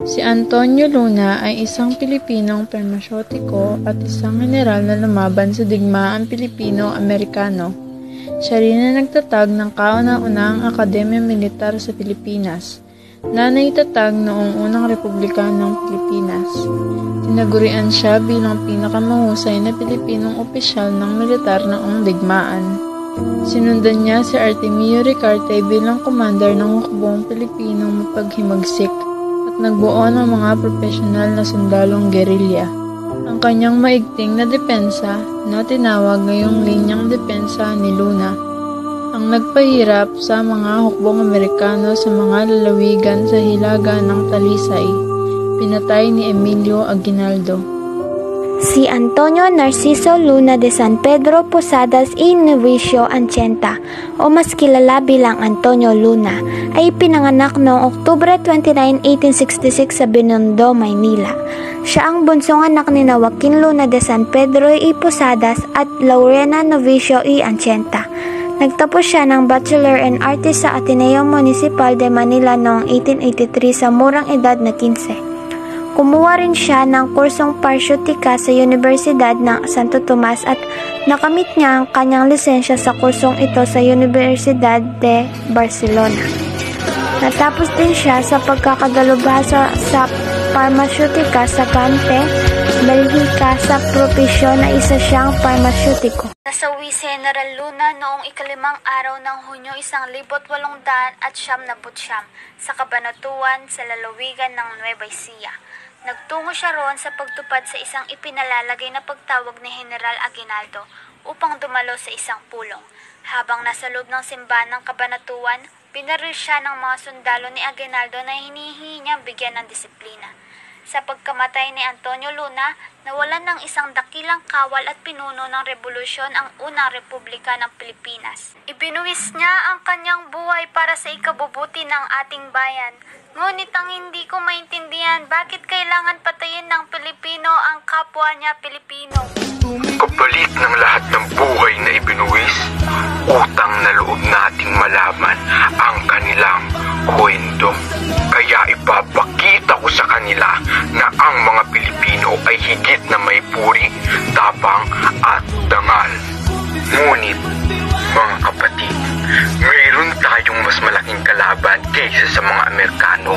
Si Antonio Luna ay isang Pilipinong permasyotiko at isang general na lumaban sa digmaang Pilipino-Amerikano. Siya rin na nagtatag ng kauna-unahang Akademya Militar sa Pilipinas, na naitatag noong unang Republika ng Pilipinas. Tinagurian siya bilang pinakamahusay na Pilipinong opisyal ng militar noong digmaan. Sinundan niya si Artemio Ricarte bilang commander ng hukbong Pilipinong mapaghimagsik at nagbuo ng mga profesional na sundalong gerilya. Ang kanyang maigting na depensa na tinawag ngayong linyang depensa ni Luna ang nagpahirap sa mga hukbong Amerikano sa mga lalawigan sa hilaga ng Talisay. Pinatay ni Emilio Aguinaldo. Si Antonio Narciso Luna de San Pedro Posadas y Novicio Anchenta, o mas kilala bilang Antonio Luna, ay pinanganak noong Oktubre 29, 1866 sa Binondo, Maynila. Siya ang bunsong anak ni Joaquin Luna de San Pedro y Posadas at Laurena Novicio y Anchenta. Nagtapos siya ng Bachelor in Arts sa Ateneo Municipal de Manila noong 1883 sa murang edad na 15. Kumuha rin siya ng kursong parsyutika sa Universidad ng Santo Tomas at nakamit niya ang kanyang lisensya sa kursong ito sa Universidad de Barcelona. Natapos din siya sa pagkakadalubhasa sa parmasyutika sa Gante, Belgica sa propesyon na isa siyang parmasyutiko. Nasawi si General Luna noong ikalimang araw ng Hunyo 1879 sa Cabanatuan sa lalawigan ng Nueva Ecija. Nagtungo siya roon sa pagtupad sa isang ipinalalagay na pagtawag ni General Aguinaldo upang dumalo sa isang pulong. Habang nasa loob ng simbahan ng Cabanatuan, binaril siya ng mga sundalo ni Aguinaldo na hinihingi niyang bigyan ng disiplina. Sa pagkamatay ni Antonio Luna, nawalan ng isang dakilang kawal at pinuno ng revolusyon ang unang Republika ng Pilipinas. Ibinuwis niya ang kanyang buhay para sa ikabubuti ng ating bayan. Ngunit ang hindi ko maintindihan bakit kailangan patayin ng Pilipino ang kapwa niya Pilipino. Kapalit ng lahat ng buhay na ibinuwis, utang na loob nating malaman ang kanilang kwento. Kaya ipapakita ko sa kanila na ang mga Pilipino ay higit na may puri, tapang at dangal. Ngunit, mga kapatid, mayroon tayong mas malaking kalaban kaysa sa mga Amerikano.